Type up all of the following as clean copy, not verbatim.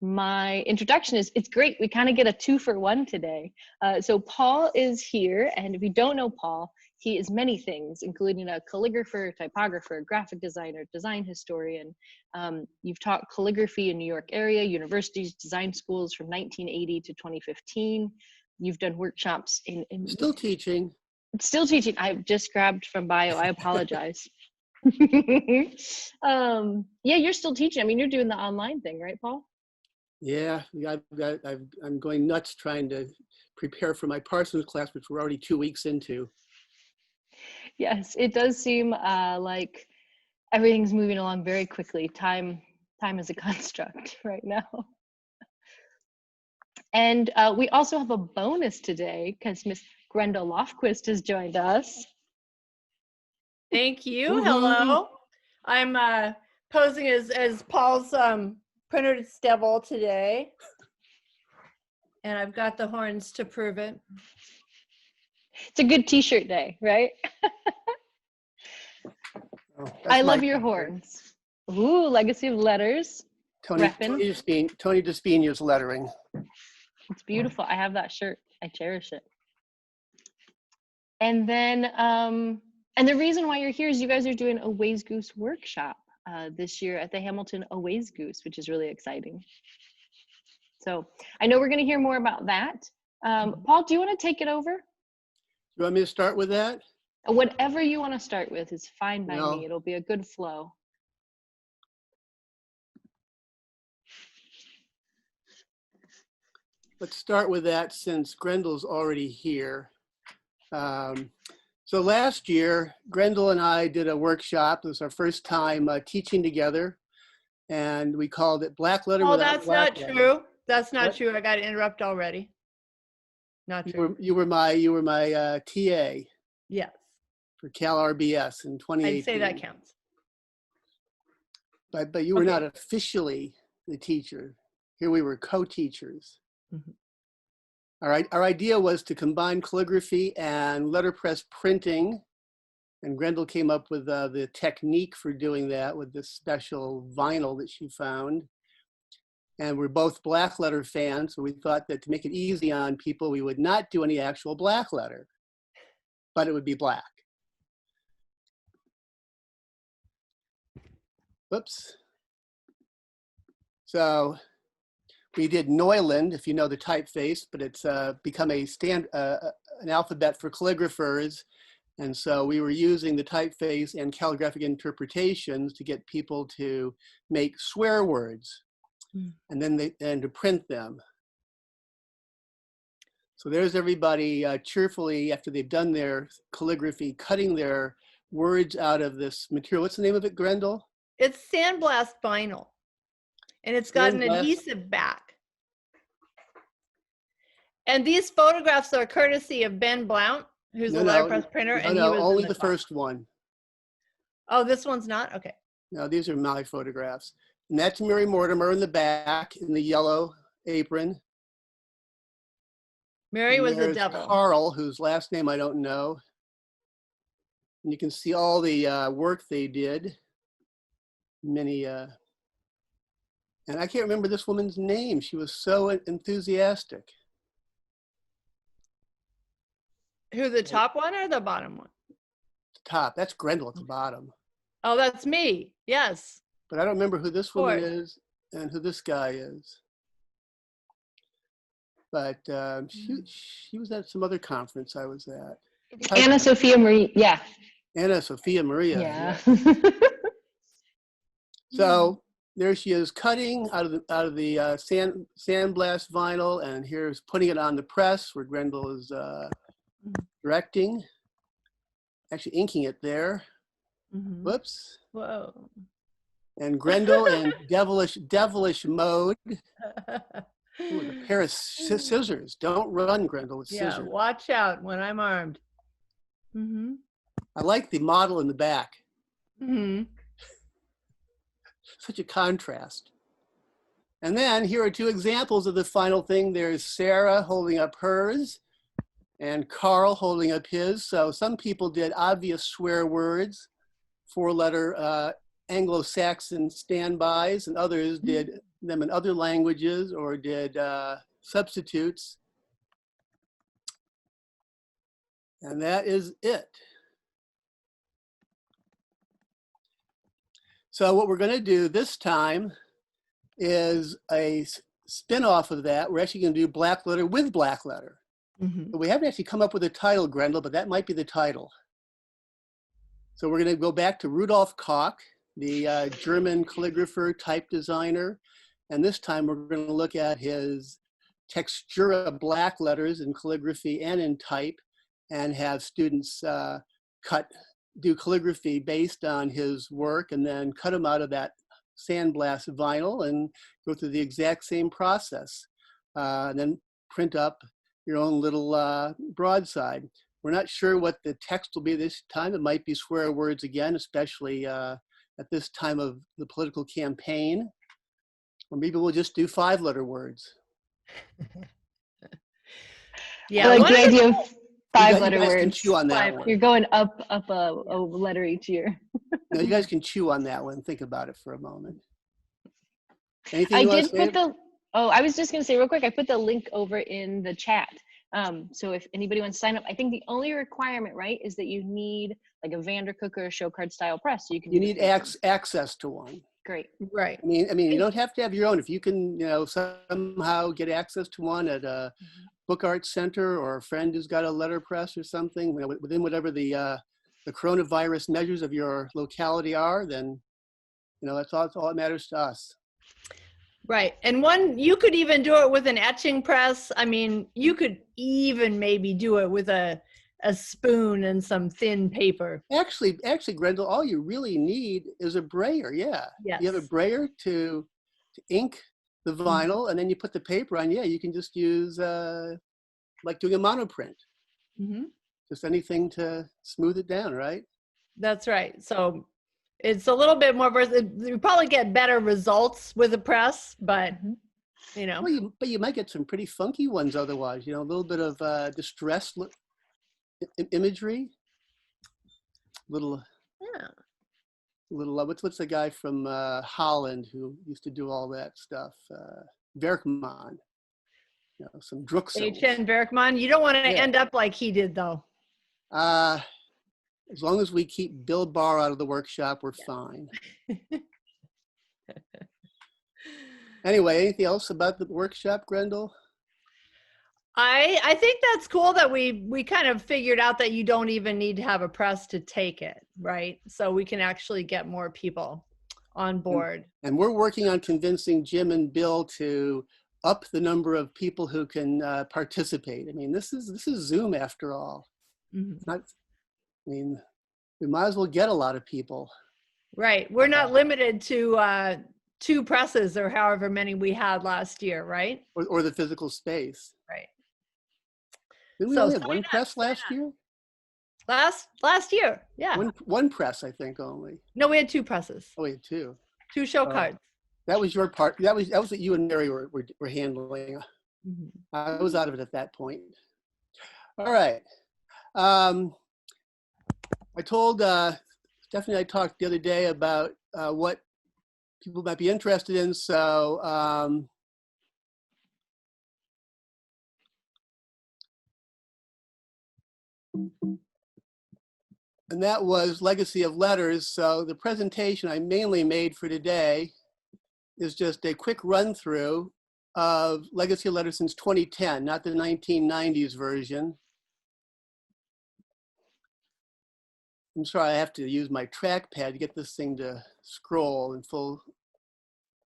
my introduction is, it's great. We kind of get a 2-for-1 today. So Paul is here, and if you don't know Paul, he is many things, including a calligrapher, typographer, graphic designer, design historian. You've taught calligraphy in New York area, universities, design schools from 1980 to 2015. You've done workshops in Still teaching. Still teaching. I've just grabbed from bio. I apologize. Yeah, you're still teaching. I mean, you're doing the online thing, right, Paul? Yeah, I'm going nuts trying to prepare for my Parsons class, which we're already 2 weeks into. Yes, it does seem like everything's moving along very quickly. Time is a construct right now. And we also have a bonus today because Miss Grendel Lofquist has joined us. Thank you. Hello. I'm posing as Paul's printed devil today. And I've got the horns to prove it. It's a good t-shirt day, right? I love your horns. Ooh, legacy of letters. Tony Despina's lettering. It's beautiful. I have that shirt. I cherish it. And then, and the reason why you're here is you guys are doing a Ways Goose workshop this year at the Hamilton A Ways Goose, which is really exciting. So I know we're going to hear more about that. Paul, do you want to take it over? You want me to start with that? Whatever you want to start with is fine by me. It'll be a good flow. Let's start with that since Grendel's already here. So last year, Grendel and I did a workshop. It was our first time teaching together, and we called it Black Letter Without That's Black not Letter. true. That's not true. I got to interrupt already. Not true. You were my TA. Yes. For Cal RBS in 2018. I'd say that counts. But you were not officially the teacher. Here we were co-teachers. Mm-hmm. All right. Our idea was to combine calligraphy and letterpress printing. And Grendel came up with the technique for doing that with this special vinyl that she found. And we're both black letter fans, so we thought that to make it easy on people, we would not do any actual black letter, but it would be black. Whoops. So we did Neuland, if you know the typeface, but it's become an alphabet for calligraphers. And so we were using the typeface and calligraphic interpretations to get people to make swear words and then to print them. So there's everybody cheerfully, after they've done their calligraphy, cutting their words out of this material. What's the name of it, Grendel? It's sandblast vinyl, and it's got an adhesive back. And these photographs are courtesy of Ben Blount, who's a letterpress printer. And he was only the first one. Oh, this one's not? Okay. No, these are my photographs. And that's Mary Mortimer in the back in the yellow apron. Mary was the devil. Carl, whose last name I don't know. And you can see all the work they did. Many, and I can't remember this woman's name. She was so enthusiastic. Who, the top one or the bottom one? The top, that's Grendel at the bottom. Oh, that's me, yes. But I don't remember who this woman is and who this guy is. But she was at some other conference I was at. Anna Sophia Maria, yeah. Anna Sophia Maria. Yeah. So there she is cutting out of the sandblast vinyl, and here's putting it on the press where Grendel is directing, actually inking it there. Whoops. Whoa. And Grendel in devilish mode. Ooh, a pair of scissors. Don't run, Grendel, with scissors. Yeah, watch out when I'm armed. I like the model in the back. Such a contrast. And then here are two examples of the final thing. There's Sarah holding up hers and Carl holding up his. So some people did obvious swear words, 4-letter Anglo-Saxon standbys, and others did them in other languages or did substitutes. And that is it. So what we're going to do this time is a spin-off of that. We're actually going to do black letter with black letter. But we haven't actually come up with a title, Grendel, but that might be the title. So we're going to go back to Rudolf Koch, the German calligrapher, type designer. And this time we're going to look at his textura black letters in calligraphy and in type, and have students do calligraphy based on his work, and then cut them out of that sandblast vinyl and go through the exact same process. And then print up your own little broadside. We're not sure what the text will be this time. It might be swear words again, especially at this time of the political campaign. Or maybe we'll just do 5-letter words. Yeah, I like the idea of 5-letter words. Can chew on that one. You're going up a letter each year. No, you guys can chew on that one. Think about it for a moment. Anything I you want did to say? put the. Oh, I was just going to say real quick. I put the link over in the chat. So if anybody wants to sign up, I think the only requirement, right, is that you need like a Vandercook or a show card style press. So you need access to one. Great. Right. I mean, you don't have to have your own. If you can, somehow get access to one at a book art center, or a friend who's got a letterpress or something, within whatever the coronavirus measures of your locality are, then, that's all that matters to us. Right. And you could even do it with an etching press. I mean, you could even maybe do it with a spoon and some thin paper. Actually, Grendel, all you really need is a brayer. Yeah. Yes. You have a brayer to ink the vinyl, and then you put the paper on. Yeah, you can just use like doing a monoprint. Just anything to smooth it down, right? That's right. So it's a little bit more versatile. You probably get better results with a press, but Well, but you might get some pretty funky ones otherwise. A little bit of distress imagery. Little what's the guy from Holland who used to do all that stuff? Werkman. Some Drucksels. H.N. Werkman. You don't want to end up like he did, though. As long as we keep Bill Barr out of the workshop, we're fine. Anyway, anything else about the workshop, Grendel? I think that's cool that we kind of figured out that you don't even need to have a press to take it, right? So we can actually get more people on board. And we're working on convincing Jim and Bill to up the number of people who can participate. I mean, this is Zoom after all. We might as well get a lot of people. Right. We're not limited to 2 presses or however many we had last year, right? Or the physical space. Right. Didn't we only have 1 press last year? Last year, yeah. One press, I think, only. No, we had 2 presses. Oh, we had 2. 2 show cards. That was your part. That was what you and Mary were handling. I was out of it at that point. All right. I told Stephanie, I talked the other day about what people might be interested in. So and that was Legacy of Letters. So the presentation I mainly made for today is just a quick run through of Legacy of Letters since 2010, not the 1990s version. I'm sorry, I have to use my trackpad to get this thing to scroll in full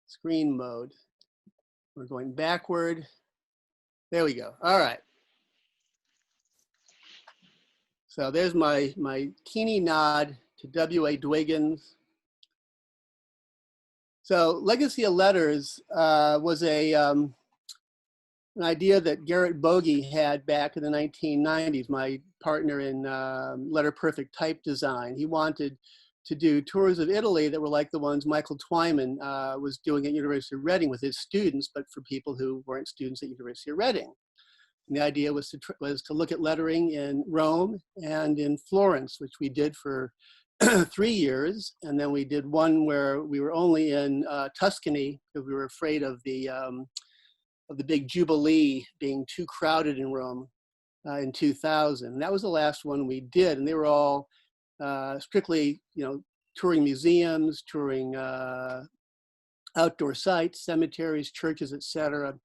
screen mode. We're going backward. There we go. All right. So there's my teeny nod to W.A. Dwiggins. So Legacy of Letters was an idea that Garrett Bogey had back in the 1990s, my partner in Letter Perfect type design. He wanted to do tours of Italy that were like the ones Michael Twyman was doing at University of Reading with his students, but for people who weren't students at University of Reading. And the idea was to look at lettering in Rome and in Florence, which we did for 3 years, and then we did one where we were only in Tuscany because we were afraid of the big Jubilee being too crowded in Rome in 2000. And that was the last one we did, and they were all strictly, touring museums, touring outdoor sites, cemeteries, churches, etc.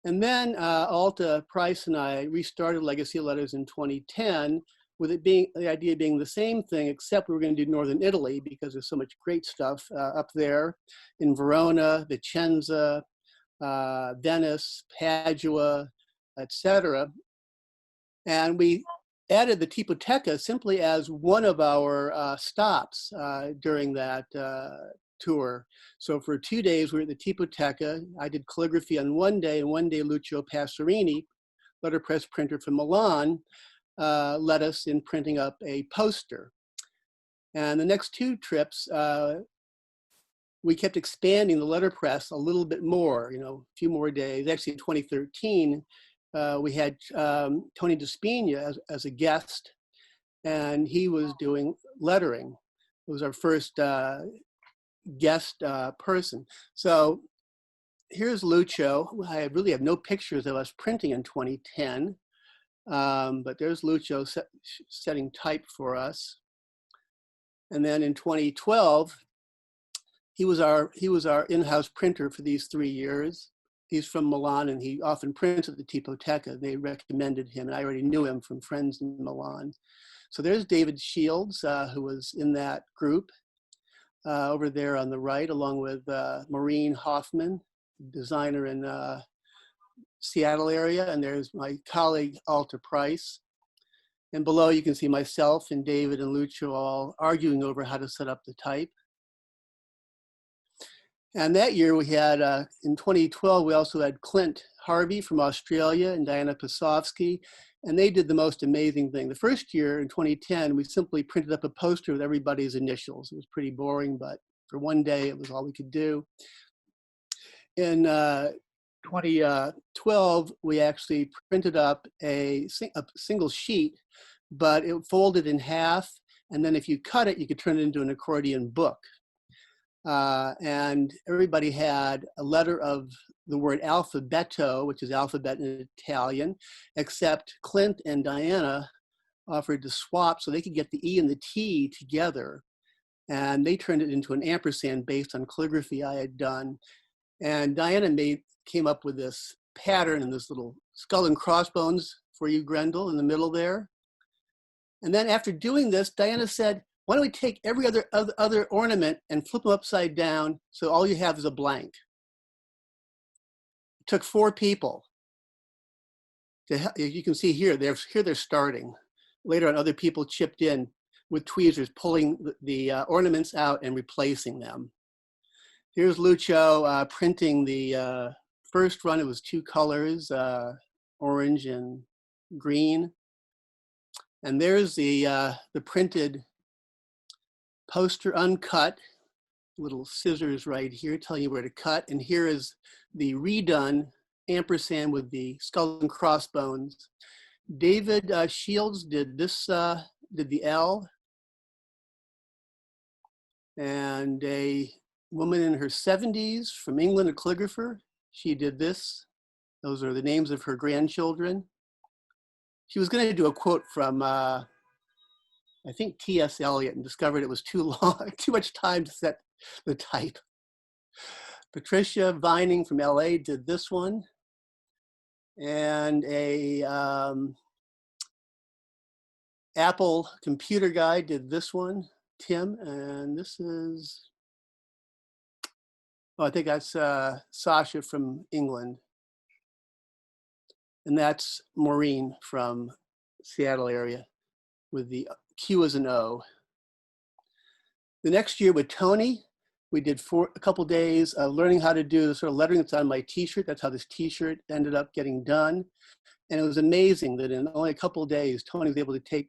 And then Alta Price and I restarted Legacy Letters in 2010, with it being the idea being the same thing, except we were going to do Northern Italy because there's so much great stuff up there in Verona, Vicenza, Venice, Padua, etc. And we added the Tipoteca simply as one of our stops during that tour. So for 2 days, we were at the Tipoteca. I did calligraphy on one day, and one day Lucio Passerini, letterpress printer from Milan, led us in printing up a poster. And the next 2 trips, we kept expanding the letterpress a little bit more, a few more days. Actually, in 2013, we had Tony DeSpina as a guest, and he was doing lettering. It was our first guest person. So here's Lucio. I really have no pictures of us printing in 2010, but there's Lucio setting type for us. And then in 2012, he was our in-house printer for these 3 years. He's from Milan, and he often prints at the Tipoteca. They recommended him, and I already knew him from friends in Milan. So there's David Shields, who was in that group over there on the right, along with Maureen Hoffman, designer in Seattle area, and there's my colleague Alta Price. And below you can see myself and David and Lucio all arguing over how to set up the type. And that year we had, in 2012, we also had Clint Harvey from Australia and Diana Pasovsky, and they did the most amazing thing. The first year, in 2010, we simply printed up a poster with everybody's initials. It was pretty boring, but for one day, it was all we could do. In 2012, we actually printed up a single sheet, but it folded in half, and then if you cut it, you could turn it into an accordion book. And everybody had a letter of the word alfabeto, which is alphabet in Italian, except Clint and Diana offered to swap so they could get the E and the T together. And they turned it into an ampersand based on calligraphy I had done. And Diana came up with this pattern and this little skull and crossbones for you, Grendel, in the middle there. And then after doing this, Diana said, why don't we take every other ornament and flip them upside down so all you have is a blank? It took 4 people. You can see here they're starting. Later on, other people chipped in with tweezers, pulling the ornaments out and replacing them. Here's Lucio printing the first run. It was 2 colors, orange and green. And there's the printed poster uncut, little scissors right here telling you where to cut. And here is the redone ampersand with the skull and crossbones. David Shields did this, did the L. And a woman in her 70s from England, a calligrapher, she did this. Those are the names of her grandchildren. She was going to do a quote from I think T.S. Eliot, and discovered it was too long, too much time to set the type. Patricia Vining from LA did this one. And a Apple computer guy did this one, Tim. And this is, I think that's Sasha from England. And that's Maureen from Seattle area with the Q as an O. The next year with Tony, we did a couple days of learning how to do the sort of lettering that's on my t-shirt. That's how this t-shirt ended up getting done. And it was amazing that in only a couple of days, Tony was able to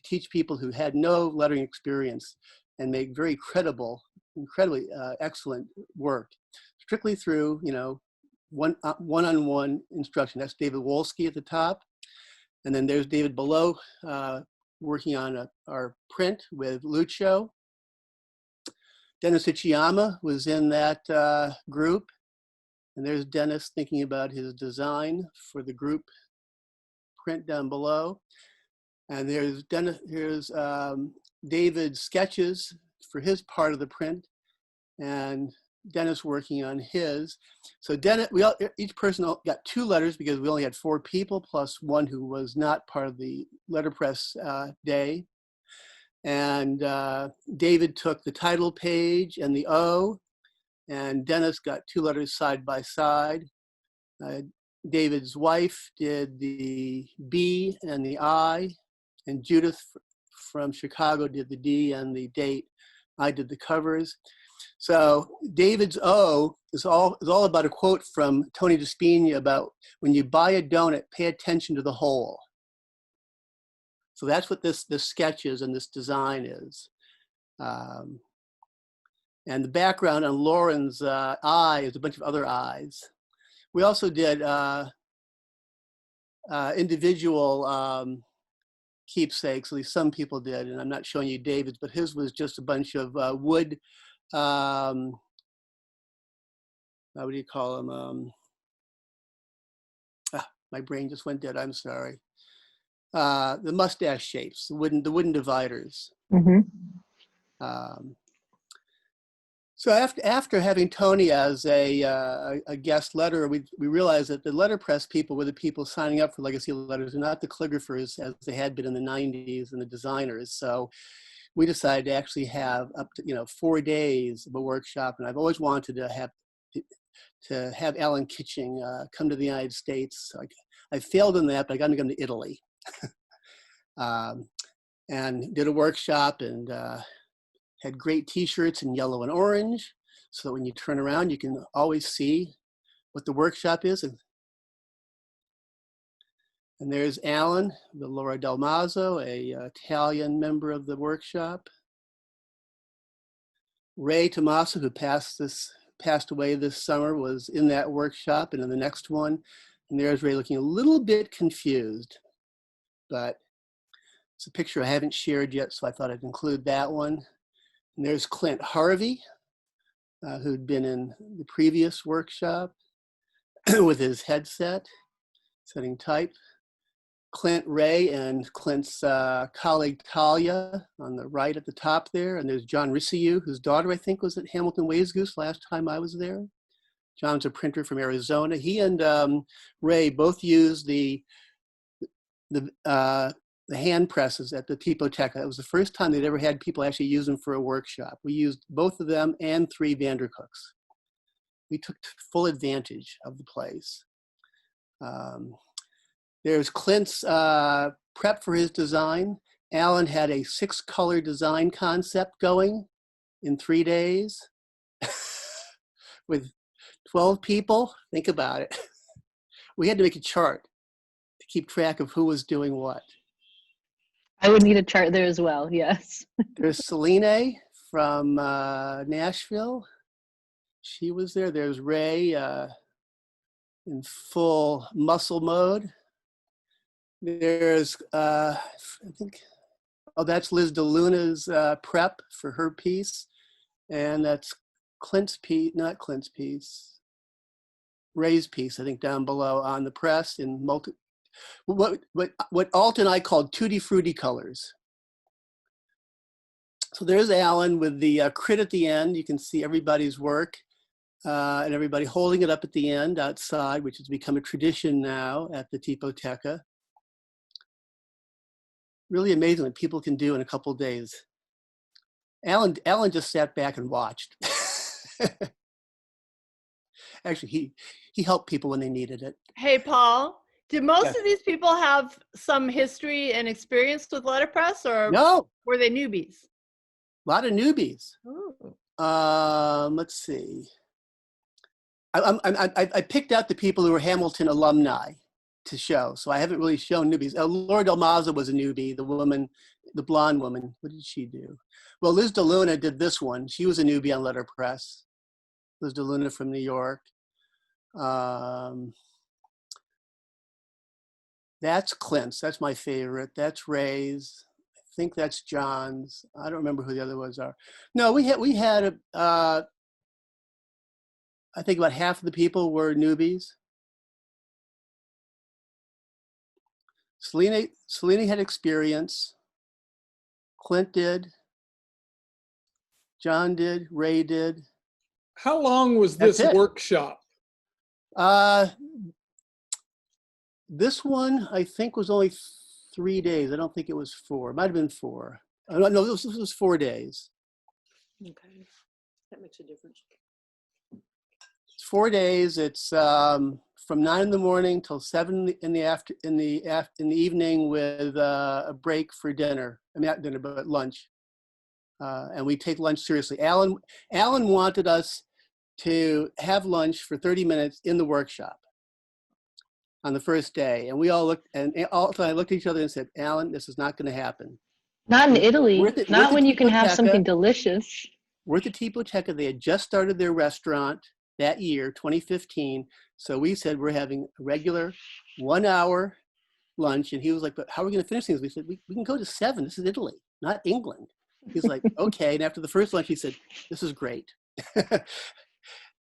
teach people who had no lettering experience and make very credible, incredibly excellent work, strictly through, one-on-one instruction. That's David Wolski at the top. And then there's David below, working on our print with Lucio. Dennis Ichiyama was in that group. And there's Dennis thinking about his design for the group print down below. And here's David's sketches for his part of the print, and Dennis working on his. So Dennis, each person got 2 letters because we only had 4 people plus one who was not part of the letterpress day. And David took the title page and the O, and Dennis got 2 letters side by side. David's wife did the B and the I, and Judith from Chicago did the D and the date. I did the covers. So David's O is all about a quote from Tony DeSpina about when you buy a donut, pay attention to the whole. So that's what this sketch is and this design is. And the background on Lauren's eye is a bunch of other eyes. We also did individual keepsakes, at least some people did, and I'm not showing you David's, but his was just a bunch of wood, what do you call them? My brain just went dead, I'm sorry. The mustache shapes, the wooden dividers. So after having Tony as a guest letterer, we realized that the letterpress people were the people signing up for legacy letters and not the calligraphers as they had been in the 90s and the designers. So we decided to actually have up to 4 days of a workshop. And I've always wanted to have Alan Kitching come to the United States. So I failed in that, but I got to come to Italy. And did a workshop and had great t-shirts in yellow and orange, so that when you turn around, you can always see what the workshop is. And there's Alan, the Laura Del Mazo, a Italian member of the workshop. Ray Tommaso, who passed away this summer, was in that workshop and in the next one. And there's Ray looking a little bit confused, but it's a picture I haven't shared yet, so I thought I'd include that one. And there's Clint Harvey, who'd been in the previous workshop with his headset, setting type. Clint Ray and Clint's colleague Talia on the right at the top there. And there's John Risseu, whose daughter, I think, was at Hamilton Ways last time I was there. John's a printer from Arizona. He and Ray both used the hand presses at the Tipoteca. It was the first time they'd ever had people actually use them for a workshop. We used both of them and 3 Vandercooks. We took full advantage of the place. There's Clint's prep for his design. Alan had a 6-color design concept going in 3 days with 12 people. Think about it. We had to make a chart to keep track of who was doing what. I would need a chart there as well, yes. There's Celine from Nashville. She was there. There's Ray in full muscle mode. There's, I think, that's Liz DeLuna's prep for her piece. And that's Clint's piece, not Clint's piece, Ray's piece, I think, down below on the press in what Alt and I called tutti frutti colors. So there's Alan with the crit at the end. You can see everybody's work and everybody holding it up at the end outside, which has become a tradition now at the Tipoteca. Really amazing what people can do in a couple of days. Alan just sat back and watched. Actually, he helped people when they needed it. Hey, Paul. Did most of these people have some history and experience with letterpress, or no? Were they newbies? A lot of newbies. Ooh. Let's see. I picked out the people who were Hamilton alumni to show, so I haven't really shown newbies. Laura Del Mazo was a newbie, the woman, the blonde woman. What did she do? Well, Liz DeLuna did this one. She was a newbie on letterpress. Liz DeLuna from New York. That's Clint's. That's my favorite. That's Ray's. think that's John's. I don't remember who the other ones are. No, we had I think about half of the people were newbies. Selena had experience. Clint did. John did. Ray did. How long was That's this it. workshop? This one I think was only 3 days. I don't think it was 4. It might have been 4. No, this was 4 days. Okay, that makes a difference. It's 4 days. It's from 9 in the morning till 7 in the evening with a break for dinner. I mean, not dinner, but lunch. And we take lunch seriously. Alan wanted us to have lunch for 30 minutes in the workshop on the first day. And we all looked, and all I looked at each other and said, Alan, this is not going to happen. Not in Italy. We're at the Not when you can have Tipoteca. something delicious. We're at the Tipoteca. They had just started their restaurant that year, 2015. So we said, we're having a regular 1 hour lunch. And he was like, but how are we going to finish things? We said, we can go to 7. This is Italy, not England. He's like, okay. And after the first lunch, he said, this is great.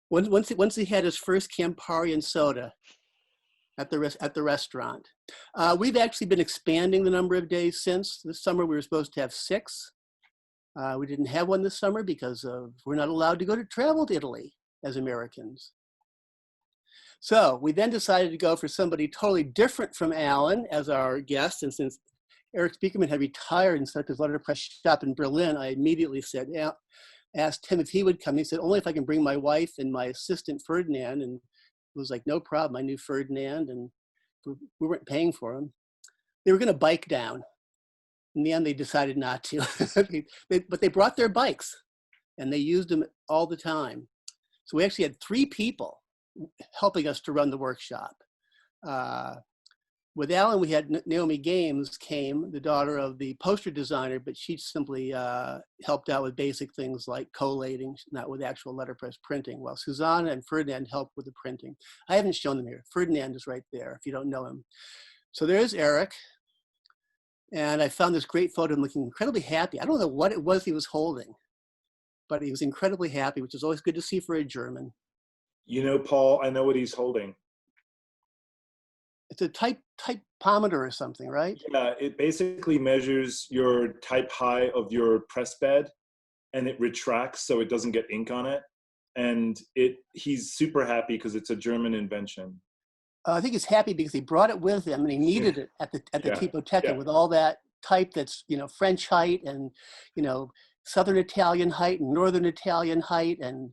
Once he had his first Campari and soda at the restaurant. We've actually been expanding the number of days since. This summer we were supposed to have 6. We didn't have one this summer because we're not allowed to travel to Italy as Americans. So we then decided to go for somebody totally different from Alan as our guest. And since Eric Spiekerman had retired and started his letterpress shop in Berlin, I immediately asked him if he would come. He said, only if I can bring my wife and my assistant Ferdinand. And it was like, no problem. I knew Ferdinand and we weren't paying for him. They were going to bike down. In the end, they decided not to. But they brought their bikes and they used them all the time. So we actually had 3 people helping us to run the workshop. With Alan, we had Naomi Games came, the daughter of the poster designer, but she simply helped out with basic things like collating, not with actual letterpress printing, while Susanna and Ferdinand helped with the printing. I haven't shown them here. Ferdinand is right there, if you don't know him. So there's Eric. And I found this great photo of him looking incredibly happy. I don't know what it was he was holding, but he was incredibly happy, which is always good to see for a German. You know, Paul, I know what he's holding. It's a typometer or something, right? Yeah, it basically measures your type high of your press bed and it retracts so it doesn't get ink on it. And he's super happy because it's a German invention. I think he's happy because he brought it with him and he needed it at the Tipoteca with all that type that's, French height and, Southern Italian height and Northern Italian height and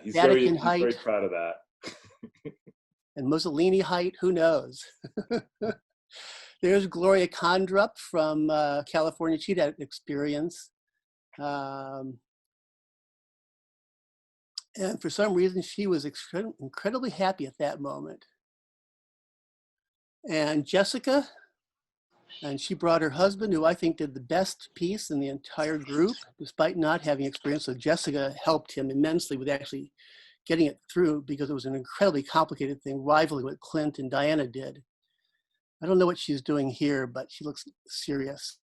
he's Vatican very height. proud of that. And Mussolini height, who knows? There's Gloria Condrup from California. She'd had experience. And for some reason, she was incredibly happy at that moment. And Jessica, and she brought her husband, who I think did the best piece in the entire group, despite not having experience. So Jessica helped him immensely with actually getting it through because it was an incredibly complicated thing, rivaling what Clint and Diana did. I don't know what she's doing here, but she looks serious.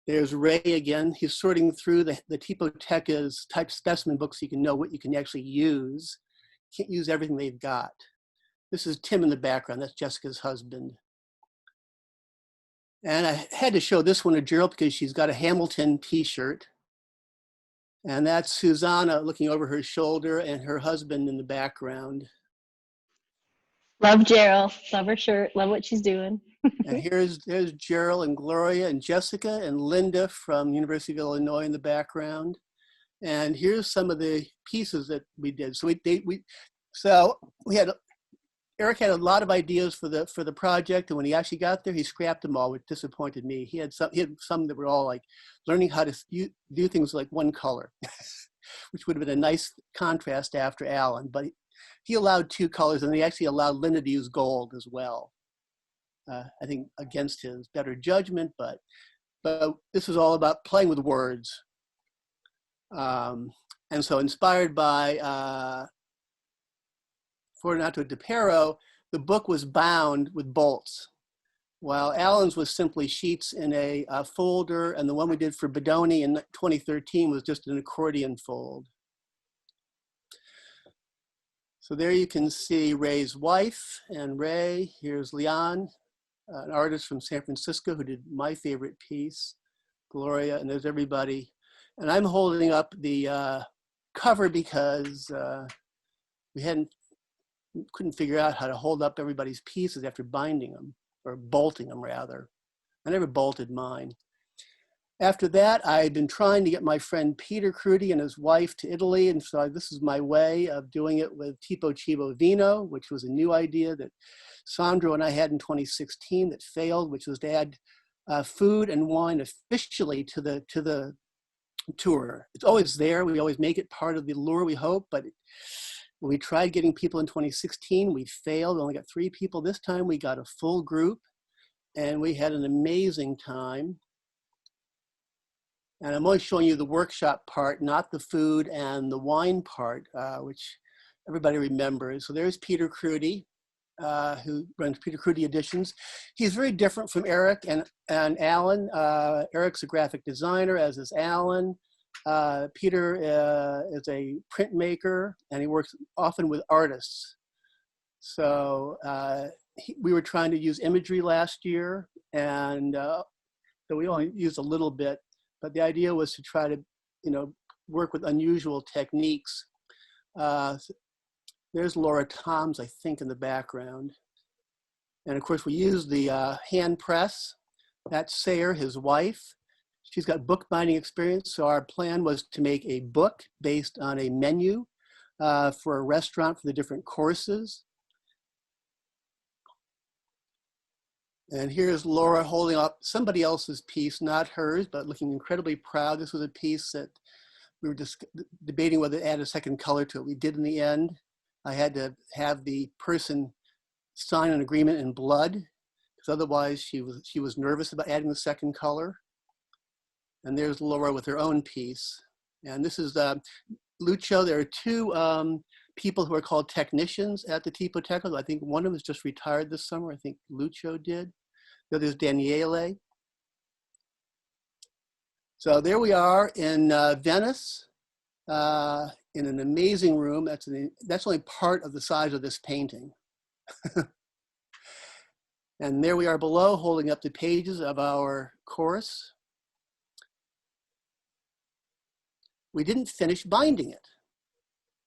There's Ray again. He's sorting through the Tipoteca's type specimen books so you can know what you can actually use. You can't use everything they've got. This is Tim in the background. That's Jessica's husband. And I had to show this one to Gerald because she's got a Hamilton t-shirt. And that's Susanna looking over her shoulder and her husband in the background. Love Gerald. Love her shirt. Love what she's doing. And there's Gerald and Gloria and Jessica and Linda from University of Illinois in the background. And here's some of the pieces that we did. So Eric had a lot of ideas for the project, and when he actually got there, he scrapped them all, which disappointed me. He had some that were all like learning how to do things like one color, which would have been a nice contrast after Alan. But he allowed 2 colors, and he actually allowed Linda to use gold as well. I think against his better judgment, but this was all about playing with words. And so inspired by Fortunato de Pero, the book was bound with bolts. while Alan's was simply sheets in a folder, and the one we did for Bedoni in 2013 was just an accordion fold. So there you can see Ray's wife and Ray. Here's Leon, an artist from San Francisco who did my favorite piece, Gloria, and there's everybody. And I'm holding up the cover because we couldn't figure out how to hold up everybody's pieces after binding them, or bolting them rather. I never bolted mine. After that, I'd been trying to get my friend Peter Crudi and his wife to Italy, and so this is my way of doing it with Tipo Cibo Vino, which was a new idea that Sandro and I had in 2016 that failed, which was to add food and wine officially to the tour. It's always there. We always make it part of the lure, we hope, but when we tried getting people in 2016, we failed. We only got 3 people. This time we got a full group, and we had an amazing time. And I'm only showing you the workshop part, not the food and the wine part, which everybody remembers. So there's Peter Crudi, who runs Peter Crudi Editions. He's very different from Eric and Alan. Eric's a graphic designer, as is Alan. Peter is a printmaker, and he works often with artists. So we were trying to use imagery last year, and so we only used a little bit. But the idea was to try to, work with unusual techniques. There's Laura Toms, I think, in the background. And of course, we used the hand press. That's Sayer, his wife. She's got bookbinding experience. So our plan was to make a book based on a menu for a restaurant for the different courses. And here's Laura holding up somebody else's piece, not hers, but looking incredibly proud. This was a piece that we were just debating whether to add a second color to it. We did in the end. I had to have the person sign an agreement in blood, because otherwise she was nervous about adding the second color. And there's Laura with her own piece. And this is Lucio. There are 2 people who are called technicians at the Tipoteca. I think one of them is just retired this summer. I think Lucio did. The other is Daniele. So there we are in Venice, in an amazing room. That's only part of the size of this painting. And there we are below, holding up the pages of our course. We didn't finish binding it.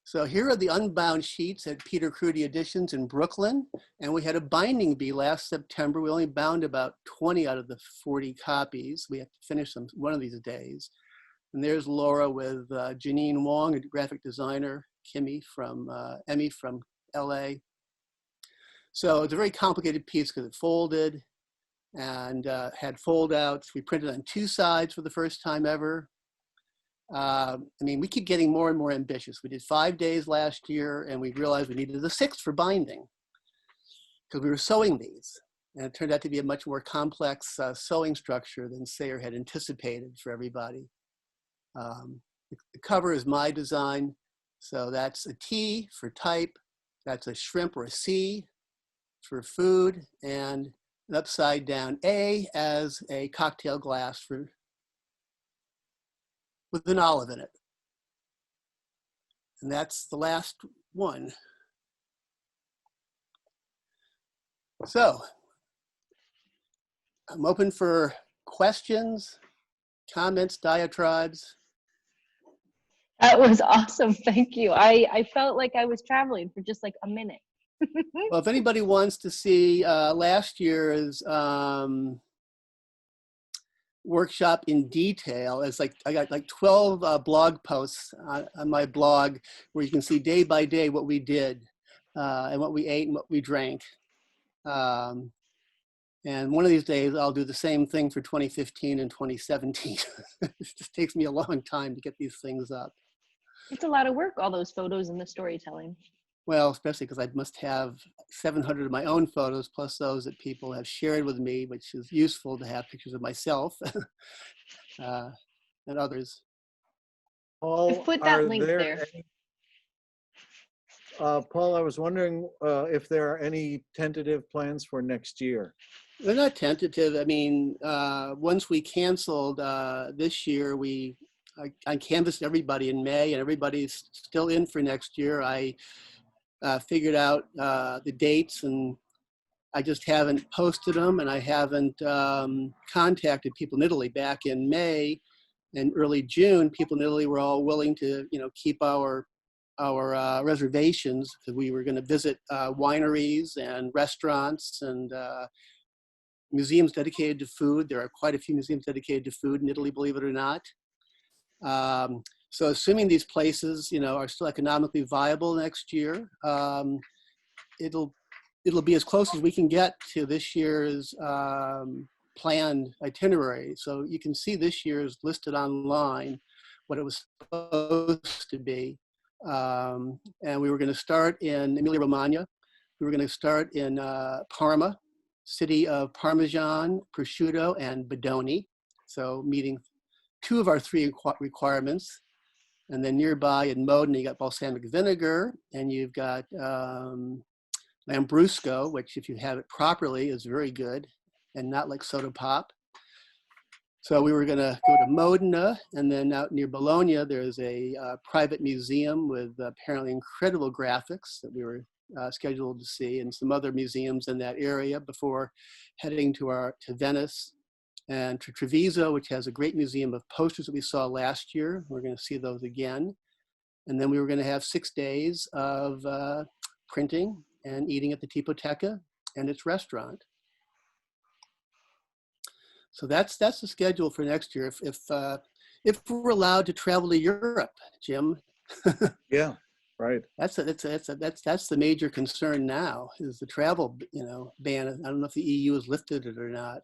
So here are the unbound sheets at Peter Crudi Editions in Brooklyn. And we had a binding bee last September. We only bound about 20 out of the 40 copies. We have to finish them one of these days. And there's Laura with Janine Wong, a graphic designer, Emmy from LA. So it's a very complicated piece because it folded and had fold outs. We printed on 2 sides for the first time ever. We keep getting more and more ambitious. We did 5 days last year, and we realized we needed a 6th for binding because we were sewing these. And it turned out to be a much more complex sewing structure than Sayer had anticipated for everybody. The cover is my design. So that's a T for type. That's a shrimp or a C for food, and an upside down A as a cocktail glass with an olive in it. And that's the last one. So I'm open for questions, comments, diatribes. That was awesome. Thank you. I felt like I was traveling for just like a minute. Well, if anybody wants to see last year's workshop in detail, it's like I got like 12 blog posts on my blog where you can see day by day what we did and what we ate and what we drank. And one of these days I'll do the same thing for 2015 and 2017. It just takes me a long time to get these things up. It's a lot of work, all those photos and the storytelling. Well, especially because I must have 700 of my own photos, plus those that people have shared with me, which is useful to have pictures of myself and others. Paul, I've put that are link there. Paul, I was wondering if there are any tentative plans for next year. They're not tentative. I mean, once we canceled this year, I canvassed everybody in May, and everybody's still in for next year. I figured out the dates, and I just haven't posted them, and I haven't contacted people in Italy. Back in May and early June, people in Italy were all willing to, keep our reservations, because we were going to visit wineries and restaurants and museums dedicated to food. There are quite a few museums dedicated to food in Italy, believe it or not. So assuming these places, are still economically viable next year, it'll be as close as we can get to this year's planned itinerary. So you can see this year's listed online, what it was supposed to be. And we were going to start in Emilia-Romagna. We were going to start in Parma, city of Parmesan, prosciutto, and Bodoni. So meeting 2 of our 3 requirements. And then nearby in Modena, you got balsamic vinegar, and you've got Lambrusco, which if you have it properly is very good and not like soda pop. So we were going to go to Modena, and then out near Bologna, there's a private museum with apparently incredible graphics that we were scheduled to see, and some other museums in that area before heading to Venice and to Treviso, which has a great museum of posters that we saw last year. We're going to see those again. And then we were going to have 6 days of printing and eating at the Tipoteca and its restaurant. So that's the schedule for next year. If we're allowed to travel to Europe, Jim. Yeah, right. That's the major concern now, is the travel ban. I don't know if the EU has lifted it or not.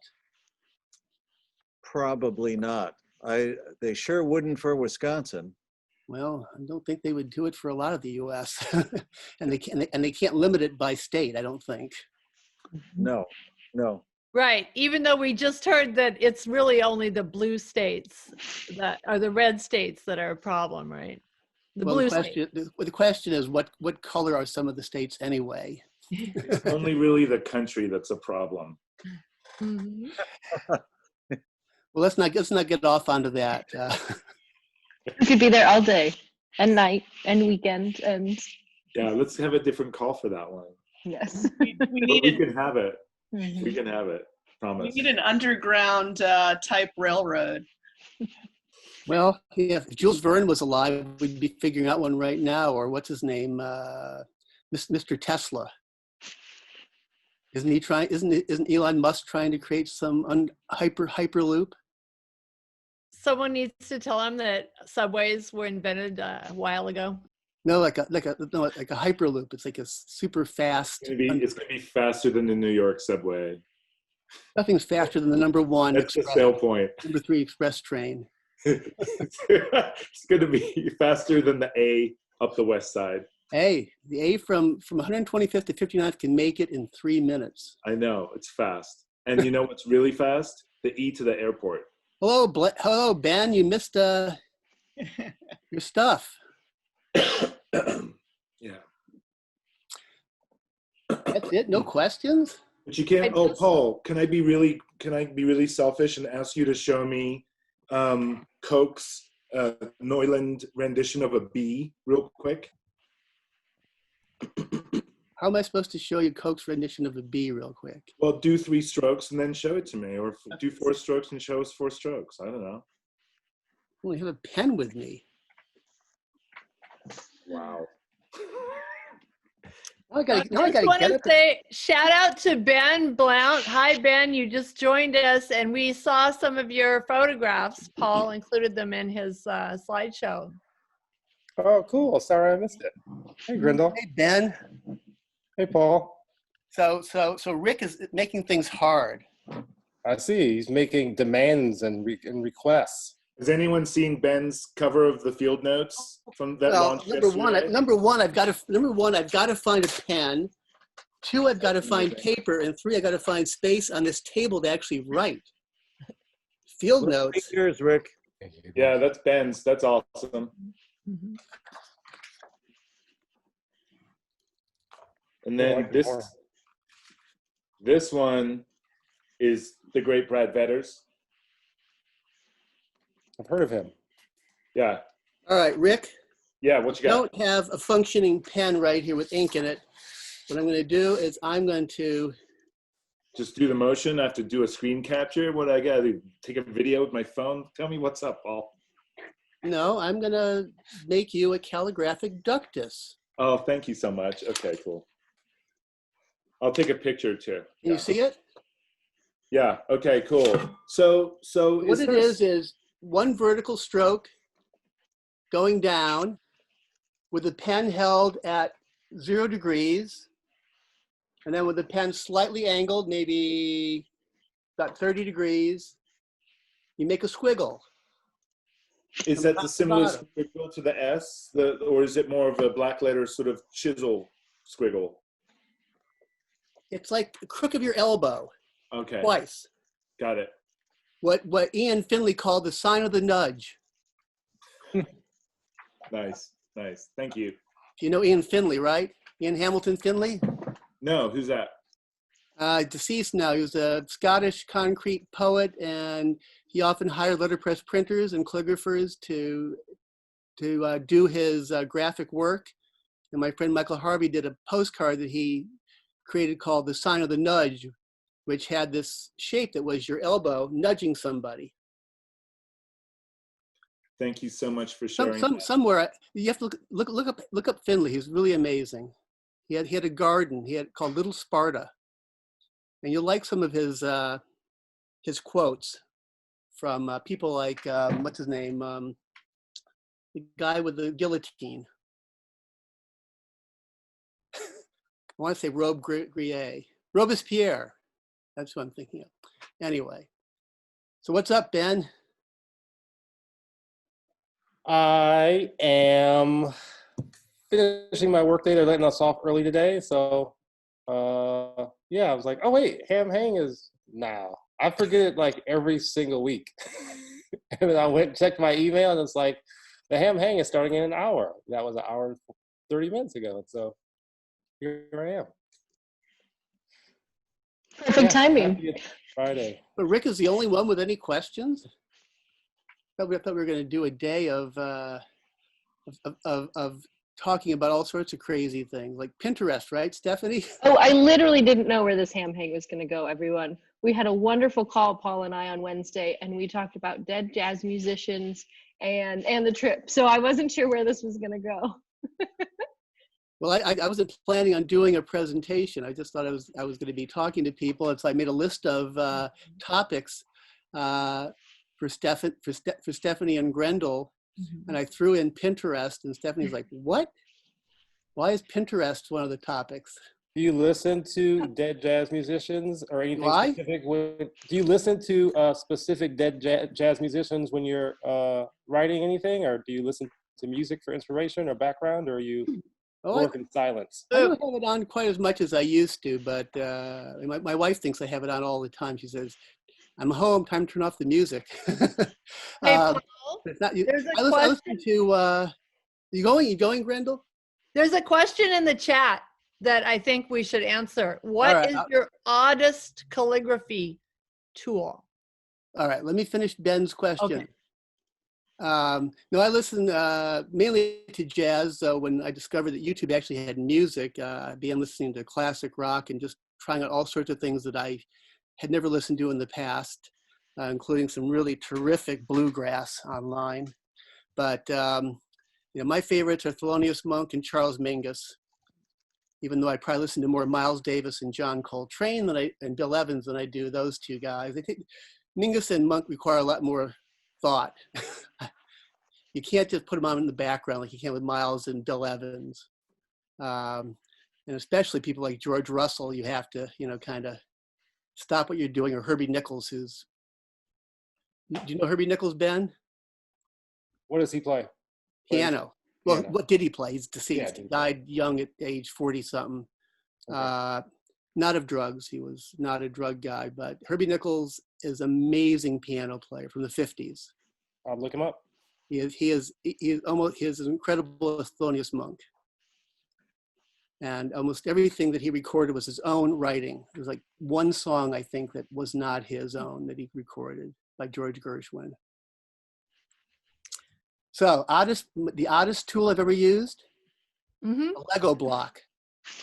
Probably not. They sure wouldn't for Wisconsin. Well, I don't think they would do it for a lot of the U.S. and they can't limit it by state, I don't think. No. Right. Even though we just heard that it's really only the blue states that are the red states that are a problem, right? The question is, what color are some of the states anyway? It's only really the country that's a problem. Mm-hmm. Well, let's not get off onto that. You could be there all day and night and weekend and. Yeah, let's have a different call for that one. Yes. We need We can have it. Mhm. We can have it. Promise. we need an underground type railroad. Well, yeah, if Jules Verne was alive, we'd be figuring out one right now. Or what's his name, Mr. Tesla? Isn't he trying? Isn't Elon Musk trying to create some hyperloop? Someone needs to tell him that subways were invented a while ago. No, like a hyperloop. It's like a super fast. It's gonna be faster than the New York subway. Nothing's faster than the number 1. That's the sale point. Number 3 express train. It's gonna be faster than the A up the west side. Hey, the A from 125th to 59th can make it in 3 minutes. I know, it's fast. And you know what's really fast? The E to the airport. Hello, Ben. You missed your stuff. Yeah. That's it. No questions. But you can't. Oh, Paul, can I be really selfish and ask you to show me Koch's Neuland rendition of a bee real quick? How am I supposed to show you Koch's rendition of a bee real quick? Well, do 3 strokes and then show it to me, or do 4 strokes and show us 4 strokes. I don't know. I only have a pen with me. Wow. I gotta just want get to up. say shout out to Ben Blount. Hi, Ben. You just joined us, and we saw some of your photographs. Paul included them in his slideshow. Oh, cool. Sorry I missed it. Hey, Grindel. Hey, Ben. Hey, Paul. So Rick is making things hard. I see. He's making demands and requests. Has anyone seen Ben's cover of the field notes from that launch yesterday? Number one, I've got to find a pen. 2, I've got to find paper, and 3, I've got to find space on this table to actually write. Field notes. Yours, Rick. Yeah, that's Ben's. That's awesome. Mm-hmm. And then this one is the great Brad Vedders. I've heard of him. Yeah. All right, Rick. Yeah, what you got? Don't have a functioning pen right here with ink in it. What I'm going to do is I'm going to, Just do the motion. I have to do a screen capture. What do I got to do? Take a video with my phone? Tell me what's up, Paul. no, I'm going to make you a calligraphic ductus. Oh, thank you so much. Okay, cool. I'll take a picture too. Can you see it? Yeah. Okay, cool. So What it is one vertical stroke going down with the pen held at 0 degrees, and then with the pen slightly angled, maybe about 30 degrees, you make a squiggle. Is that the similar squiggle to the S, or is it more of a black letter sort of chisel squiggle? It's like the crook of your elbow, Okay, twice. got it. What Ian Finley called the sign of the nudge. Nice, nice. Thank you. You know Ian Finley, right? Ian Hamilton Finley? No, who's that? Deceased now. He was a Scottish concrete poet, and he often hired letterpress printers and calligraphers to do his graphic work. And my friend Michael Harvey did a postcard that he created called the sign of the nudge, which had this shape that was your elbow nudging somebody. Thank you so much for sharing. Somewhere you have to look up Finley. He's really amazing. He had a garden called Little Sparta, and you'll like some of his quotes from people like what's his name, the guy with the guillotine. I want to say Robespierre. That's what I'm thinking of. Anyway, so what's up, Ben? I am finishing my work day. They're letting us off early today. So, yeah, I was like, oh, wait, Ham Hang is now. I forget it like every single week. And then I went and checked my email, and it's like, the Ham Hang is starting in an hour. That was an hour and 30 minutes ago. So here I am. Perfect timing. Happy it's Friday. But Rick is the only one with any questions. I thought we were going to do a day of talking about all sorts of crazy things, like Pinterest, right, Stephanie? Oh, I literally didn't know where this ham hang was going to go, everyone. We had a wonderful call, Paul and I, on Wednesday, and we talked about dead jazz musicians and the trip. So I wasn't sure where this was going to go. Well, I wasn't planning on doing a presentation. I just thought I was going to be talking to people. And so I made a list of topics for Stephanie and Grendel, and I threw in Pinterest, and Stephanie's like, what? Why is Pinterest one of the topics? Do you listen to dead jazz musicians or anything Why? specific? Do you listen to specific dead jazz musicians when you're writing anything, or do you listen to music for inspiration or background, or are you work in silence? I don't have it on quite as much as I used to, but my wife thinks I have it on all the time. She says, I'm home, time to turn off the music. Hey, Paul, I listen to, you going, Grendel? there's a question in the chat that I think we should answer. What is your oddest calligraphy tool? All right, let me finish Ben's question. Okay. No, I listen mainly to jazz. When I discovered that YouTube actually had music, I began listening to classic rock and just trying out all sorts of things that I had never listened to in the past, including some really terrific bluegrass online. But my favorites are Thelonious Monk and Charles Mingus, even though I probably listen to more Miles Davis and John Coltrane and Bill Evans than I do those two guys. I think Mingus and Monk require a lot more thought. You can't just put them on in the background like you can with Miles and Bill Evans. And especially people like George Russell, you have to, kind of stop what you're doing, or Herbie Nichols, do you know Herbie Nichols, Ben? What does he play? Piano. Well, what did he play? He's deceased. Yeah, He died young at age 40 something. Okay. Not of drugs. He was not a drug guy, but Herbie Nichols is an amazing piano player from the 50s. I'll look him up. He is an incredible Thelonious Monk. And almost everything that he recorded was his own writing. There was like one song, I think, that was not his own that he recorded by George Gershwin. So the oddest tool I've ever used, Mm-hmm. a Lego block.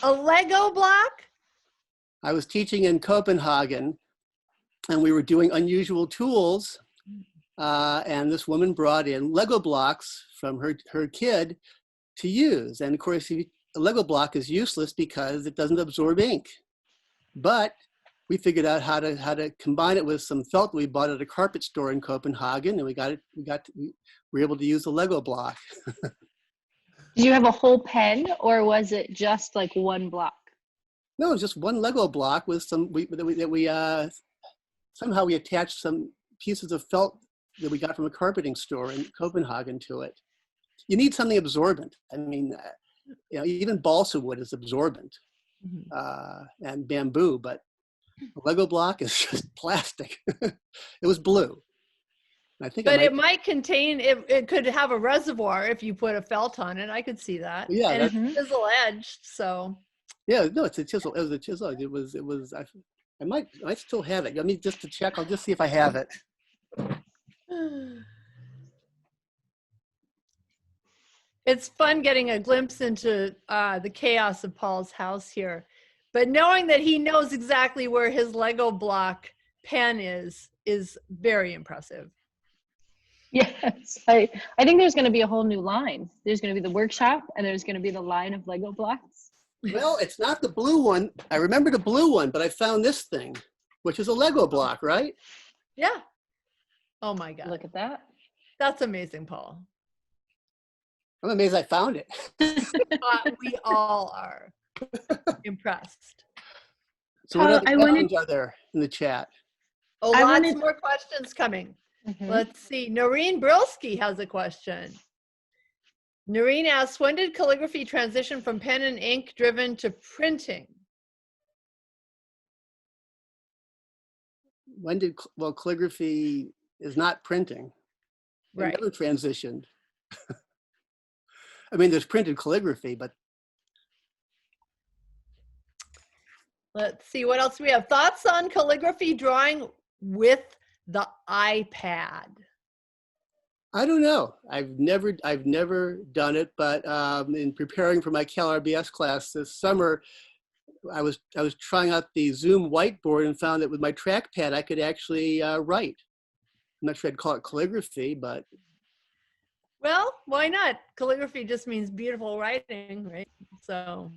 A Lego block? I was teaching in Copenhagen and we were doing unusual tools. And this woman brought in Lego blocks from her kid to use. And of course, a Lego block is useless because it doesn't absorb ink. But we figured out how to combine it with some felt we bought at a carpet store in Copenhagen, and we were able to use the Lego block. Did you have a whole pen, or was it just like one block? No, it was just one Lego block with some somehow we attached some pieces of felt that we got from a carpeting store in Copenhagen to it. You need something absorbent. I mean, even balsa wood is absorbent, and bamboo, but a Lego block is just plastic. It was blue. I think. But it might contain, it could have a reservoir if you put a felt on it. I could see that. Yeah, and it's chisel edged, so. Yeah, no, it's a chisel. It was a chisel. It was. I might still have it. Let me just to check. I'll just see if I have it. It's fun getting a glimpse into the chaos of Paul's house here. But knowing that he knows exactly where his Lego block pen is very impressive. Yes, I think there's going to be a whole new line. There's going to be the workshop, and there's going to be the line of Lego blocks. Well, it's not the blue one. I remember the blue one, but I found this thing, which is a Lego block, right? Yeah. Oh my God. Look at that. That's amazing, Paul. I'm amazed I found it. We all are impressed. So what Paul, other I wanted- questions are there in the chat? Oh, I lots wanted- more questions coming. Mhm. Let's see. Noreen Brilski has a question. Noreen asks, when did calligraphy transition from pen and ink driven to printing? Well, calligraphy is not printing. It Right. never transitioned. I mean, there's printed calligraphy, but Let's see what else we have. Thoughts on calligraphy drawing with the iPad? I don't know. I've never done it, but in preparing for my CalRBS class this summer, I was trying out the Zoom whiteboard and found that with my trackpad I could actually write. I'm not sure I'd call it calligraphy, but Well, why not? Calligraphy just means beautiful writing, right? So,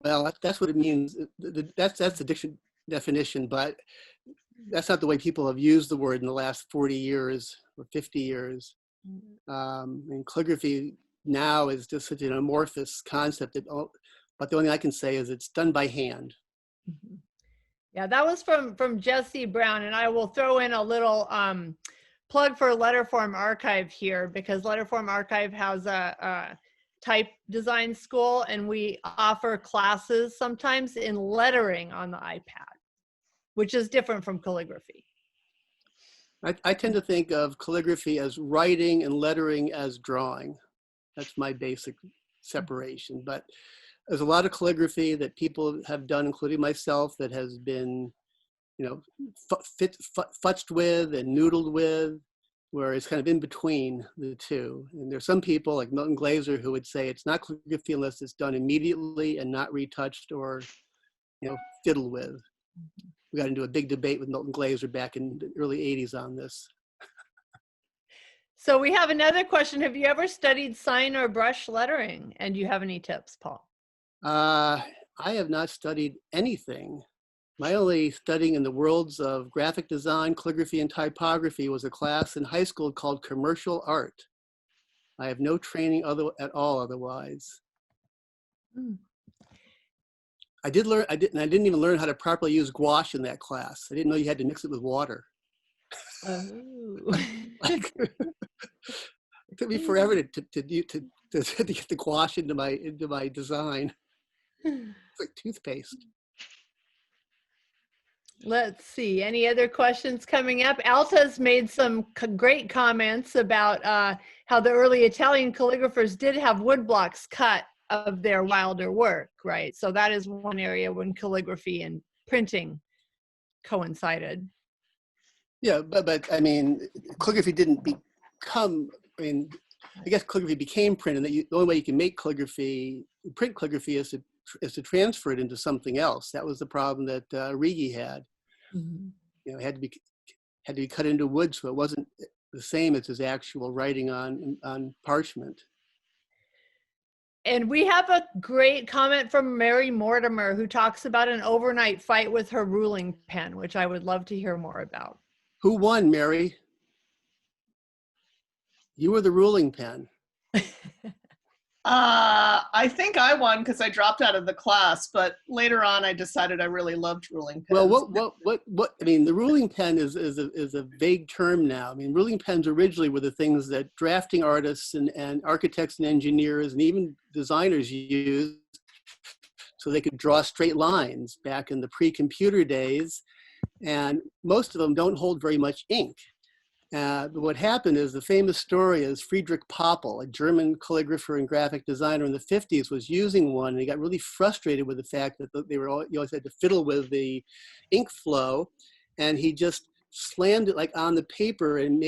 well, that's what it means. That's the definition, but that's not the way people have used the word in the last 40 years or 50 years. And calligraphy now is just such an amorphous concept. But the only thing I can say is it's done by hand. yeah, that was from Jesse Brown, and I will throw in a little plug for Letterform Archive here, because Letterform Archive has a type design school, and we offer classes sometimes in lettering on the iPad, which is different from calligraphy. I tend to think of calligraphy as writing and lettering as drawing. That's my basic separation. But there's a lot of calligraphy that people have done, including myself, that has been, futzed with and noodled with, where it's kind of in between the two. And there's some people like Milton Glaser who would say it's not calligraphy unless it's done immediately and not retouched or, fiddled with. We got into a big debate with Milton Glaser back in the early 80s on this. So we have another question. Have you ever studied sign or brush lettering? And do you have any tips, Paul? I have not studied anything. My only studying in the worlds of graphic design, calligraphy, and typography was a class in high school called commercial art. I have no training at all otherwise. I didn't even learn how to properly use gouache in that class. I didn't know you had to mix it with water. Oh. It took me forever to get the gouache into my design. It's like toothpaste. Let's see. Any other questions coming up? Alta's made some great comments about how the early Italian calligraphers did have wood blocks cut of their wilder work, right? So that is one area when calligraphy and printing coincided. Yeah, but I mean, calligraphy didn't become, I mean, I guess calligraphy became print, and that the only way you can make calligraphy, print calligraphy, is to transfer it into something else. That was the problem that Rigi had. Mm-hmm. You know, it had to be cut into wood, so it wasn't the same as his actual writing on parchment. And we have a great comment from Mary Mortimer, who talks about an overnight fight with her ruling pen, which I would love to hear more about. Who won, Mary? You were the ruling pen. I think I won because I dropped out of the class, but later on I decided I really loved ruling pens. Well, what? I mean, the ruling pen is a vague term now. I mean, ruling pens originally were the things that drafting artists and architects and engineers and even designers used so they could draw straight lines back in the pre-computer days. And most of them don't hold very much ink. But what happened is, the famous story is Friedrich Poppel, a German calligrapher and graphic designer in the 50s, was using one, and he got really frustrated with the fact that you always had to fiddle with the ink flow, and he just slammed it like on the paper and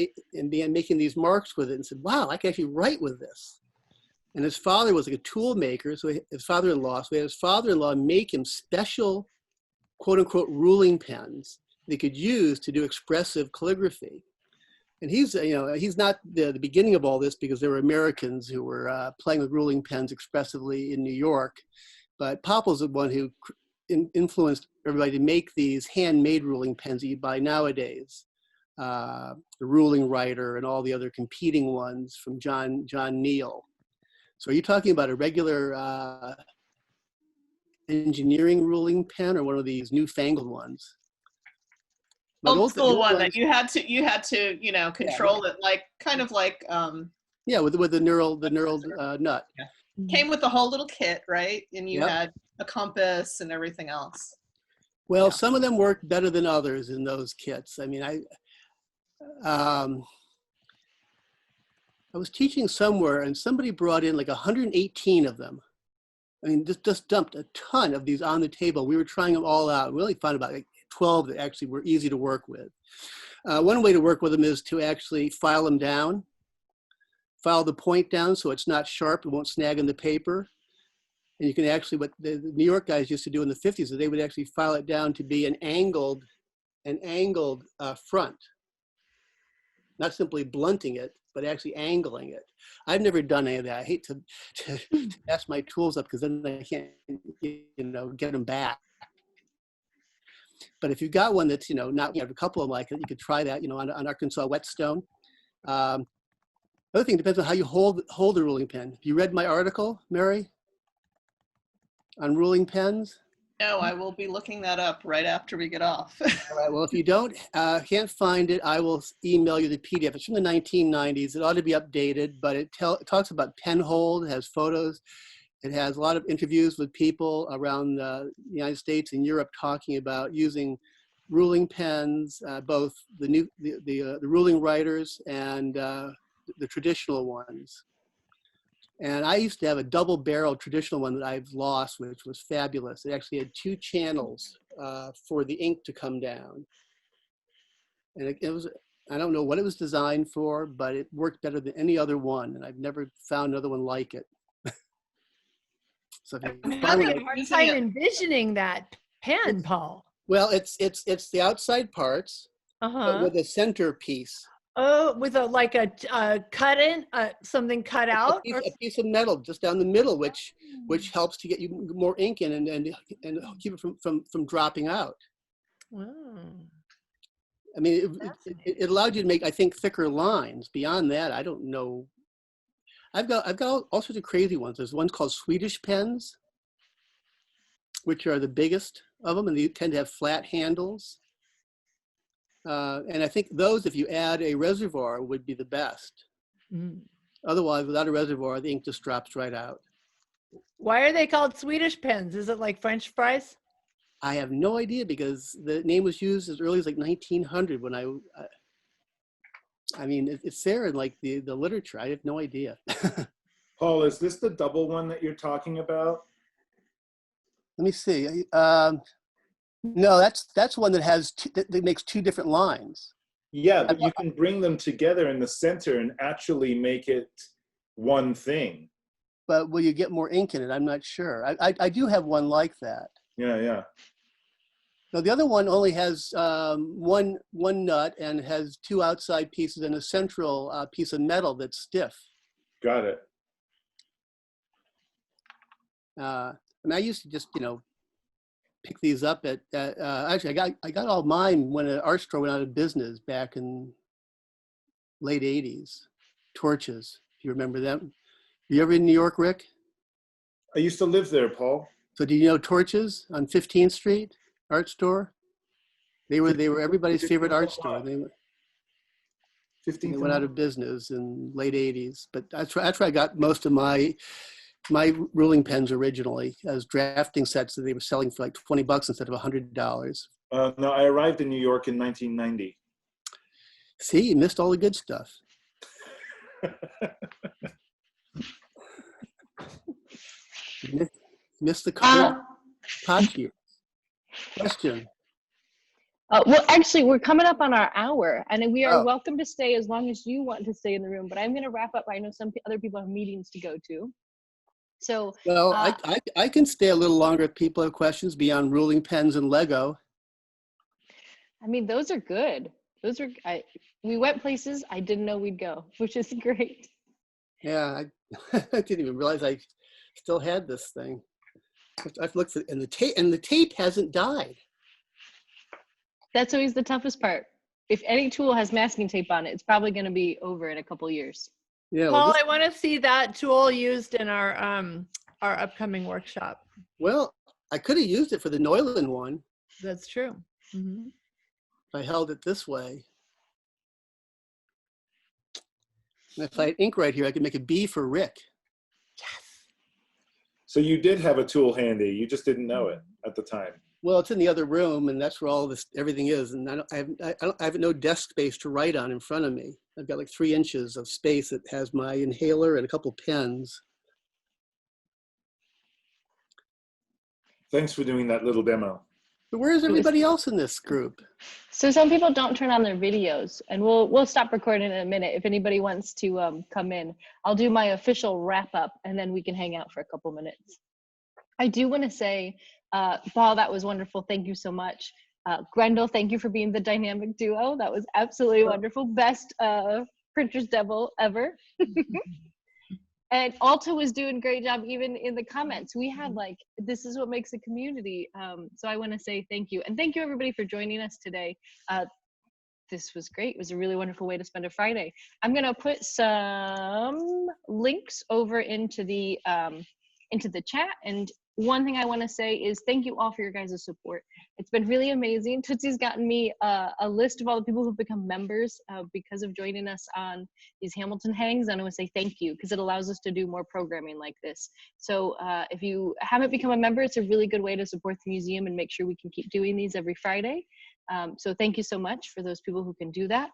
began making these marks with it, and said, "Wow, I can actually write with this." And his father was like a tool maker, so his father-in-law he had his father-in-law make him special, quote unquote, ruling pens that he could use to do expressive calligraphy. And he's not the beginning of all this, because there were Americans who were playing with ruling pens expressively in New York. But Poppel's the one who influenced everybody to make these handmade ruling pens that you buy nowadays. The Ruling Writer and all the other competing ones from John Neal. So are you talking about a regular engineering ruling pen, or one of these newfangled ones? Old school one that you had to control it, like kind of like yeah, with the knurled nut. Yeah. Came with the whole little kit, right? And you had a compass and everything else. Well, some of them worked better than others in those kits. I mean, I was teaching somewhere, and somebody brought in like 118 of them. I mean, just dumped a ton of these on the table. We were trying them all out. We only found about 12 that actually were easy to work with. One way to work with them is to actually file them down, file the point down so it's not sharp, it won't snag in the paper. And you can actually, what the New York guys used to do in the 50s, is they would actually file it down to be an angled front. Not simply blunting it, but actually angling it. I've never done any of that. I hate to mess my tools up, because then I can't, get them back. But if you've got one that's, not, a couple of them like it, you could try that, on Arkansas whetstone. Other thing, depends on how you hold the ruling pen. Have you read my article, Mary, on ruling pens? No, I will be looking that up right after we get off. All right, well, if you can't find it, I will email you the PDF. It's from the 1990s. It ought to be updated, but it talks about pen hold, it has photos. It has a lot of interviews with people around the United States and Europe talking about using ruling pens, both the ruling writers and the traditional ones. And I used to have a double-barreled traditional one that I've lost, which was fabulous. It actually had 2 channels for the ink to come down. And it was, I don't know what it was designed for, but it worked better than any other one. And I've never found another one like it. So I'm having a hard time envisioning that pen, Paul. Well, it's the outside parts, but with a center piece. Oh, with a cut in, something cut out? A piece of metal just down the middle, which helps to get you more ink in and keep it from dropping out. Wow. I mean, it allowed you to make, I think, thicker lines. Beyond that, I don't know. I've got all sorts of crazy ones. There's ones called Swedish pens, which are the biggest of them, and they tend to have flat handles. And I think those, if you add a reservoir, would be the best. Mm. Otherwise, without a reservoir, the ink just drops right out. Why are they called Swedish pens? Is it like French fries? I have no idea, because the name was used as early as like 1900 when I mean, it's there in like the literature. I have no idea. Paul, is this the double one that you're talking about? Let me see. No, that's one that has that makes two different lines. Yeah, but you can bring them together in the center and actually make it one thing. But will you get more ink in it? I'm not sure. I do have one like that. Yeah, yeah. No, the other one only has one nut and has two outside pieces and a central piece of metal that's stiff. Got it. I mean, I used to just, pick these up at actually I got all mine when an art store went out of business back in late 80s. Torches, if you remember them. You ever in New York, Rick? I used to live there, Paul. So do you know Torches on 15th Street art store? They were everybody's favorite art store. They 15th went out of business in late 80s, but that's where I got most of my ruling pens originally as drafting sets that they were selling for like $20 instead of $100. No, I arrived in New York in 1990. See, you missed all the good stuff. You missed the top year. Question. Well, actually, we're coming up on our hour, and we are Oh. welcome to stay as long as you want to stay in the room. But I'm going to wrap up. I know some other people have meetings to go to. So, Well, I can stay a little longer if people have questions beyond ruling pens and Lego. I mean, those are good. We went places I didn't know we'd go, which is great. Yeah, I didn't even realize I still had this thing. I've looked for, and the tape hasn't died. That's always the toughest part. If any tool has masking tape on it, it's probably going to be over in a couple years. Yeah. Paul, I want to see that tool used in our upcoming workshop. Well, I could have used it for the Neuland one That's true. Mm-hmm. if I held it this way. And if I had ink right here, I could make a B for Rick. So you did have a tool handy. You just didn't know it at the time. Well, it's in the other room, and that's where all this everything is. And I have no desk space to write on in front of me. I've got like 3 inches of space that has my inhaler and a couple pens. Thanks for doing that little demo. But where is everybody else in this group? So some people don't turn on their videos, and we'll stop recording in a minute. If anybody wants to come in, I'll do my official wrap up, and then we can hang out for a couple minutes. I do want to say, Paul, that was wonderful. Thank you so much. Grendel, thank you for being the dynamic duo. That was absolutely wonderful. Best Printer's Devil ever. And Alta was doing a great job even in the comments. We had this is what makes a community. So I want to say thank you. And thank you everybody for joining us today. This was great. It was a really wonderful way to spend a Friday. I'm going to put some links over into the chat. And one thing I want to say is thank you all for your guys' support. It's been really amazing. Tootsie's gotten me a list of all the people who've become members because of joining us on these Hamilton Hangs. And I want to say thank you because it allows us to do more programming like this. So if you haven't become a member, it's a really good way to support the museum and make sure we can keep doing these every Friday. So thank you so much for those people who can do that.